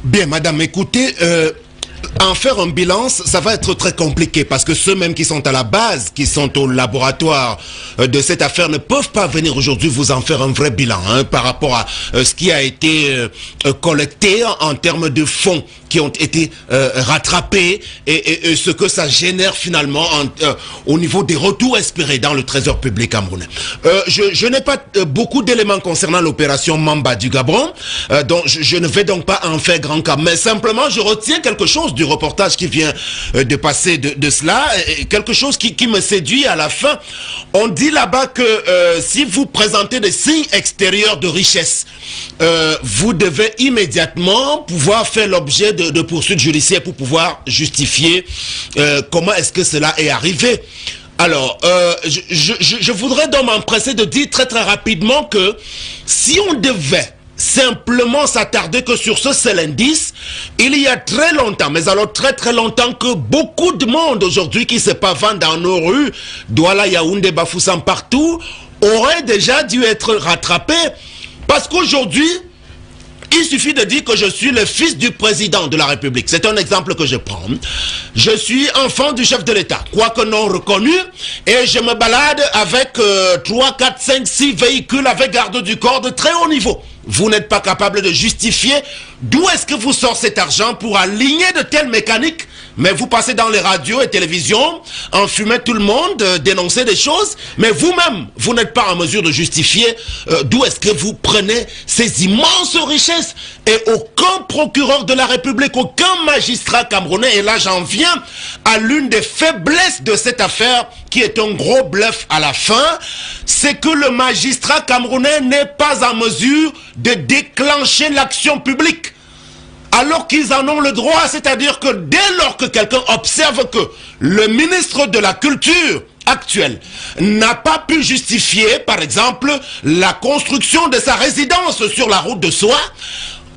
Bien, madame, écoutez, en faire un bilan, ça va être très compliqué parce que ceux-mêmes qui sont à la base, qui sont au laboratoire de cette affaire ne peuvent pas venir aujourd'hui vous en faire un vrai bilan par rapport à ce qui a été collecté en termes de fonds qui ont été rattrapés et ce que ça génère finalement au niveau des retours espérés dans le trésor public camerounais. Je n'ai pas beaucoup d'éléments concernant l'opération Mamba du Gabon, donc je ne vais donc pas en faire grand cas, mais simplement je retiens quelque chose du reportage qui vient de passer de cela, quelque chose qui me séduit à la fin. On dit là-bas que si vous présentez des signes extérieurs de richesse, vous devez immédiatement pouvoir faire l'objet de poursuites judiciaires pour pouvoir justifier comment est-ce que cela est arrivé. Alors, je voudrais donc m'empresser de dire très rapidement que si on devait simplement s'attarder que sur ce seul indice, il y a très longtemps, mais alors très longtemps, que beaucoup de monde aujourd'hui qui se pavane dans nos rues, Douala, Yaoundé, Bafoussam, partout, aurait déjà dû être rattrapé, parce qu'aujourd'hui, il suffit de dire que je suis le fils du président de la République. C'est un exemple que je prends. Je suis enfant du chef de l'État, quoique non reconnu, et je me balade avec 3, 4, 5, 6 véhicules avec garde du corps de très haut niveau. Vous n'êtes pas capable de justifier d'où est-ce que vous sortez cet argent pour aligner de telles mécaniques, mais vous passez dans les radios et télévisions, enfumez tout le monde, dénoncez des choses, mais vous-même, vous n'êtes pas en mesure de justifier d'où est-ce que vous prenez ces immenses richesses. Et aucun procureur de la République, aucun magistrat camerounais, et là j'en viens à l'une des faiblesses de cette affaire, qui est un gros bluff à la fin, c'est que le magistrat camerounais n'est pas en mesure de déclencher l'action publique, alors qu'ils en ont le droit. C'est-à-dire que dès lors que quelqu'un observe que le ministre de la Culture actuel n'a pas pu justifier, par exemple, la construction de sa résidence sur la route de Soie,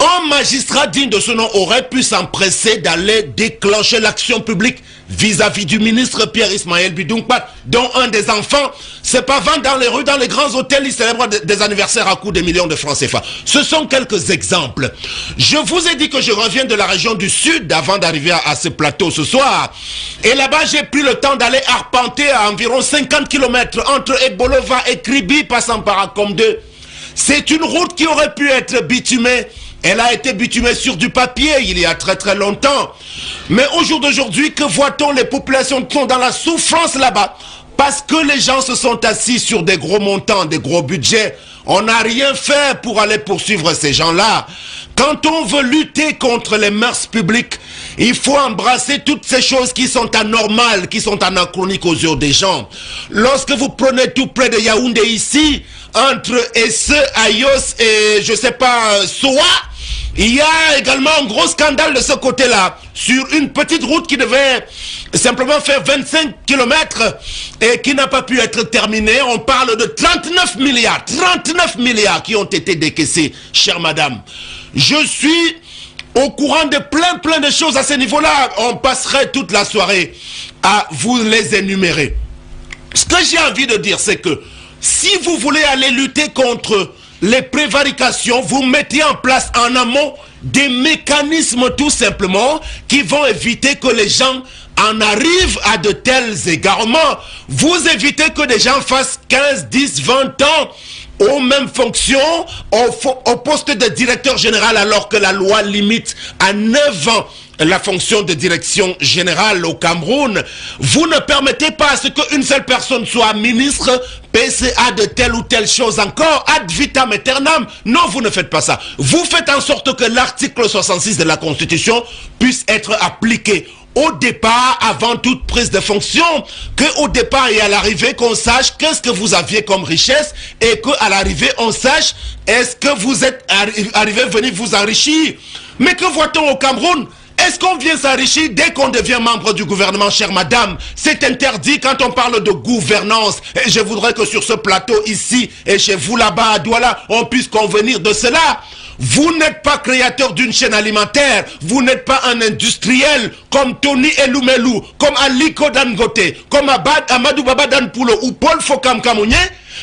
un magistrat digne de ce nom aurait pu s'empresser d'aller déclencher l'action publique vis-à-vis du ministre Pierre-Ismaël Bidounkpat, dont un des enfants se pavane dans les rues, dans les grands hôtels, il célèbre des anniversaires à coût de millions de francs CFA. Ce sont quelques exemples. Je vous ai dit que je reviens de la région du Sud avant d'arriver à ce plateau ce soir. Et là-bas, j'ai pris le temps d'aller arpenter à environ 50 km entre Ebolova et Kribi, passant par Akom 2. C'est une route qui aurait pu être bitumée. Elle a été bitumée sur du papier il y a très longtemps. Mais au jour d'aujourd'hui, que voit-on? Les populations sont dans la souffrance là-bas. Parce que les gens se sont assis sur des gros montants, des gros budgets. On n'a rien fait pour aller poursuivre ces gens-là. Quand on veut lutter contre les mœurs publiques, il faut embrasser toutes ces choses qui sont anormales, qui sont anachroniques aux yeux des gens. Lorsque vous prenez tout près de Yaoundé ici, entre Esse, Ayos et je sais pas, Soa, il y a également un gros scandale de ce côté-là, sur une petite route qui devait simplement faire 25 km et qui n'a pas pu être terminée. On parle de 39 milliards qui ont été décaissés, chère madame. Je suis au courant de plein de choses à ce niveau-là. On passerait toute la soirée à vous les énumérer. Ce que j'ai envie de dire, c'est que si vous voulez aller lutter contre les prévarications, vous mettez en place en amont des mécanismes tout simplement qui vont éviter que les gens en arrivent à de tels égarements. Vous évitez que des gens fassent 15, 10, 20 ans aux mêmes fonctions, au poste de directeur général, alors que la loi limite à 9 ans la fonction de direction générale au Cameroun. Vous ne permettez pas à ce qu'une seule personne soit ministre, PCA de telle ou telle chose encore, ad vitam aeternam. Non, vous ne faites pas ça. Vous faites en sorte que l'article 66 de la Constitution puisse être appliqué au départ, avant toute prise de fonction, qu'au départ et à l'arrivée, qu'on sache qu'est-ce que vous aviez comme richesse et qu'à l'arrivée, on sache est-ce que vous êtes arrivé venir vous enrichir. Mais que voit-on au Cameroun? Est-ce qu'on vient s'enrichir dès qu'on devient membre du gouvernement, chère madame? C'est interdit quand on parle de gouvernance. Et je voudrais que sur ce plateau ici et chez vous là-bas à Douala, on puisse convenir de cela. Vous n'êtes pas créateur d'une chaîne alimentaire, vous n'êtes pas un industriel comme Tony Eloumelou, comme Aliko Dangote, comme Amadou Baba Danpoulo ou Paul Fokam Kamounye.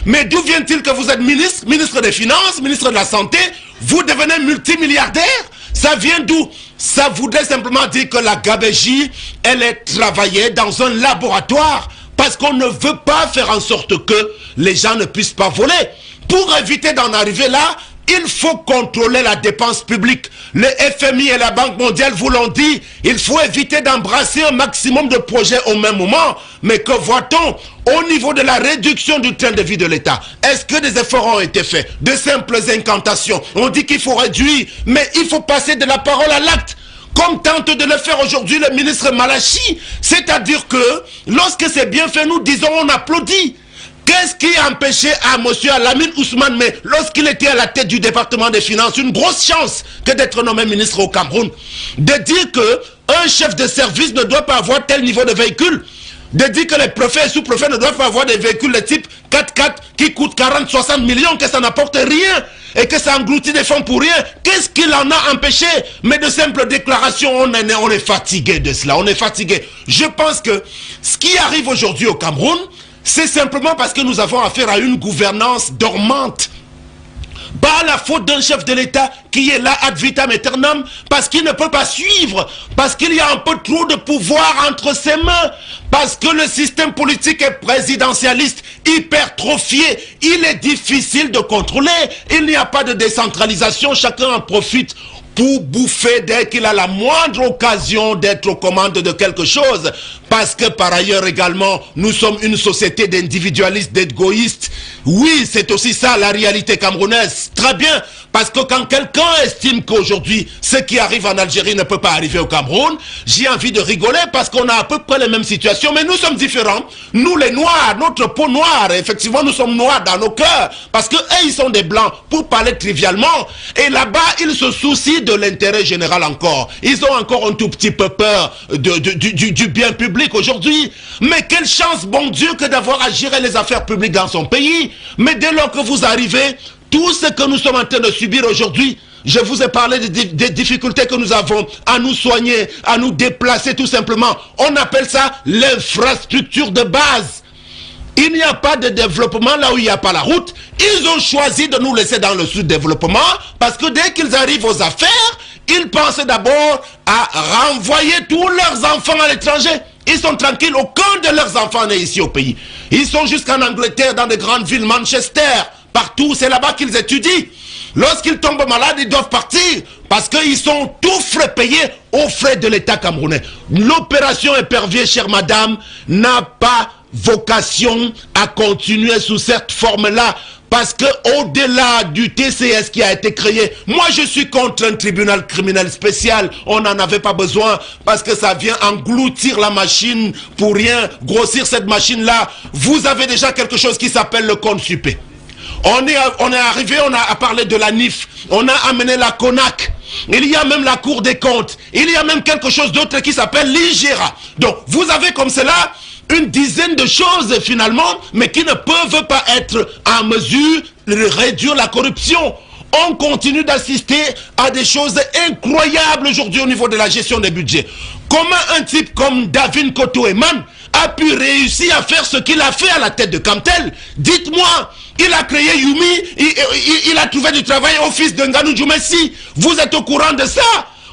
Mais d'où vient-il que vous êtes ministre des Finances, ministre de la Santé? Vous devenez multimilliardaire? Ça vient d'où? Ça voudrait simplement dire que la gabégie, elle est travaillée dans un laboratoire parce qu'on ne veut pas faire en sorte que les gens ne puissent pas voler. Pour éviter d'en arriver là, il faut contrôler la dépense publique. Le FMI et la Banque mondiale vous l'ont dit, il faut éviter d'embrasser un maximum de projets au même moment. Mais que voit-on au niveau de la réduction du train de vie de l'État? Est-ce que des efforts ont été faits? De simples incantations. On dit qu'il faut réduire, mais il faut passer de la parole à l'acte. Comme tente de le faire aujourd'hui le ministre Malachi. C'est-à-dire que lorsque c'est bien fait, nous disons on applaudit. Qu'est-ce qui a empêché à M. Alamine Ousmane, mais lorsqu'il était à la tête du département des finances, une grosse chance que d'être nommé ministre au Cameroun, de dire qu'un chef de service ne doit pas avoir tel niveau de véhicule, de dire que les préfets et sous-préfets ne doivent pas avoir des véhicules de type 4x4 qui coûtent 40-60 millions, que ça n'apporte rien et que ça engloutit des fonds pour rien. Qu'est-ce qui l'en a empêché? Mais de simples déclarations, on est fatigué de cela, on est fatigué. Je pense que ce qui arrive aujourd'hui au Cameroun, c'est simplement parce que nous avons affaire à une gouvernance dormante. Pas la faute d'un chef de l'État qui est là ad vitam aeternam, parce qu'il ne peut pas suivre, parce qu'il y a un peu trop de pouvoir entre ses mains, parce que le système politique est présidentialiste, hypertrophié, il est difficile de contrôler, il n'y a pas de décentralisation, chacun en profite pour bouffer dès qu'il a la moindre occasion d'être aux commandes de quelque chose. Parce que par ailleurs également, nous sommes une société d'individualistes, d'égoïstes. Oui, c'est aussi ça la réalité camerounaise. Très bien, parce que quand quelqu'un estime qu'aujourd'hui, ce qui arrive en Algérie ne peut pas arriver au Cameroun, j'ai envie de rigoler parce qu'on a à peu près les mêmes situations, mais nous sommes différents. Nous les Noirs, notre peau noire, effectivement nous sommes noirs dans nos cœurs, parce que eux ils sont des blancs, pour parler trivialement, et là-bas ils se soucient de l'intérêt général encore. Ils ont encore un tout petit peu peur du bien public aujourd'hui. Mais quelle chance, bon Dieu, que d'avoir à gérer les affaires publiques dans son pays. Mais dès lors que vous arrivez, tout ce que nous sommes en train de subir aujourd'hui, je vous ai parlé des difficultés que nous avons à nous soigner, à nous déplacer tout simplement. On appelle ça l'infrastructure de base. Il n'y a pas de développement là où il n'y a pas la route. Ils ont choisi de nous laisser dans le sous-développement parce que dès qu'ils arrivent aux affaires, ils pensent d'abord à renvoyer tous leurs enfants à l'étranger. Ils sont tranquilles, aucun de leurs enfants n'est ici au pays. Ils sont jusqu'en Angleterre, dans de grandes villes, Manchester, partout, c'est là-bas qu'ils étudient. Lorsqu'ils tombent malades, ils doivent partir parce qu'ils sont tous frais payés aux frais de l'État camerounais. L'opération épervier, chère madame, n'a pas vocation à continuer sous cette forme-là. Parce que au-delà du TCS qui a été créé, moi je suis contre un tribunal criminel spécial. On n'en avait pas besoin parce que ça vient engloutir la machine pour rien, grossir cette machine-là. Vous avez déjà quelque chose qui s'appelle le CONSUPE. On est arrivé, on a parlé de la NIF, on a amené la CONAC. Il y a même la Cour des comptes. Il y a même quelque chose d'autre qui s'appelle l'IGERA. Donc vous avez comme cela une dizaine de choses finalement, mais qui ne peuvent pas être en mesure de réduire la corruption. On continue d'assister à des choses incroyables aujourd'hui au niveau de la gestion des budgets. Comment un type comme David Koto-Eman a pu réussir à faire ce qu'il a fait à la tête de Camtel? Dites-moi, il a créé Yumi, il a trouvé du travail au fils de Nganou Djoumessi. Vous êtes au courant de ça?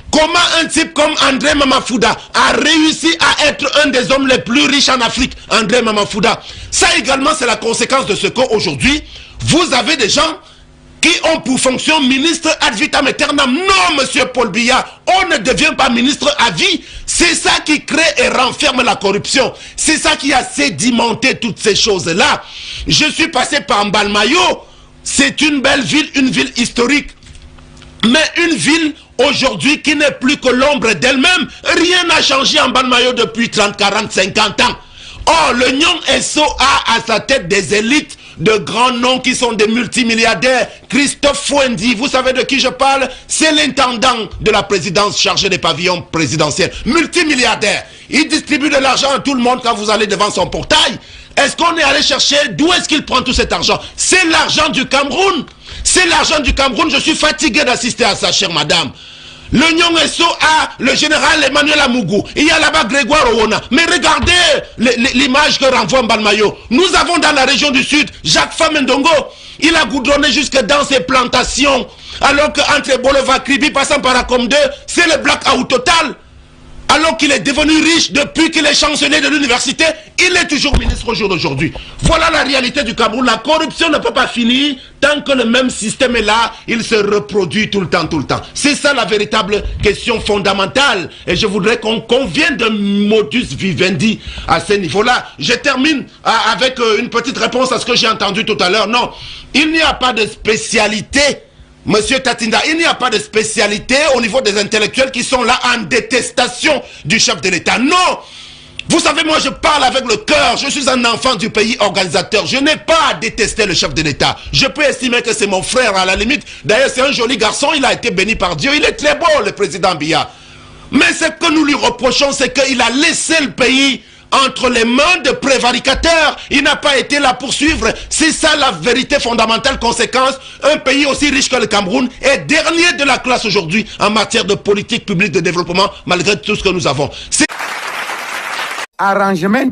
Comment un type comme André Mamafouda a réussi à être un des hommes les plus riches en Afrique? André Mamafouda. Ça également, c'est la conséquence de ce qu'aujourd'hui, vous avez des gens qui ont pour fonction ministre ad vitam aeternam. Non, monsieur Paul Biya, on ne devient pas ministre à vie. C'est ça qui crée et renferme la corruption. C'est ça qui a sédimenté toutes ces choses-là. Je suis passé par Mbalmayo. C'est une belle ville, une ville historique. Mais une ville aujourd'hui qui n'est plus que l'ombre d'elle-même. Rien n'a changé en Mbalmayo depuis 30, 40, 50 ans. Or, le Nyong Esso a à sa tête des élites de grands noms qui sont des multimilliardaires. Christophe Fouendi, vous savez de qui je parle? C'est l'intendant de la présidence chargé des pavillons présidentiels. Multimilliardaire. Il distribue de l'argent à tout le monde quand vous allez devant son portail. Est-ce qu'on est allé chercher d'où est-ce qu'il prend tout cet argent? C'est l'argent du Cameroun. C'est l'argent du Cameroun. Je suis fatigué d'assister à ça, chère madame. Le Nyongeso a le général Emmanuel Amougou. Il y a là-bas Grégoire Owona. Mais regardez l'image que renvoie Mbalmayo. Nous avons dans la région du Sud Jacques Famendongo. Il a goudronné jusque dans ses plantations. Alors qu'entre Boulevard Kribi passant par Acom 2, c'est le blackout total. Alors qu'il est devenu riche depuis qu'il est chancelier de l'université, il est toujours ministre au jour d'aujourd'hui. Voilà la réalité du Cameroun. La corruption ne peut pas finir tant que le même système est là. Il se reproduit tout le temps, tout le temps. C'est ça la véritable question fondamentale. Et je voudrais qu'on convienne d'un modus vivendi à ce niveau-là. Je termine avec une petite réponse à ce que j'ai entendu tout à l'heure. Non, il n'y a pas de spécialité. Monsieur Tatinda, il n'y a pas de spécialité au niveau des intellectuels qui sont là en détestation du chef de l'État. Non! Vous savez, moi je parle avec le cœur, je suis un enfant du pays organisateur. Je n'ai pas à détester le chef de l'État. Je peux estimer que c'est mon frère à la limite. D'ailleurs, c'est un joli garçon, il a été béni par Dieu. Il est très beau, le président Biya. Mais ce que nous lui reprochons, c'est qu'il a laissé le pays entre les mains de prévaricateurs. Il n'a pas été là pour suivre. C'est ça la vérité fondamentale. Conséquence, un pays aussi riche que le Cameroun est dernier de la classe aujourd'hui en matière de politique publique de développement, malgré tout ce que nous avons. Arrangement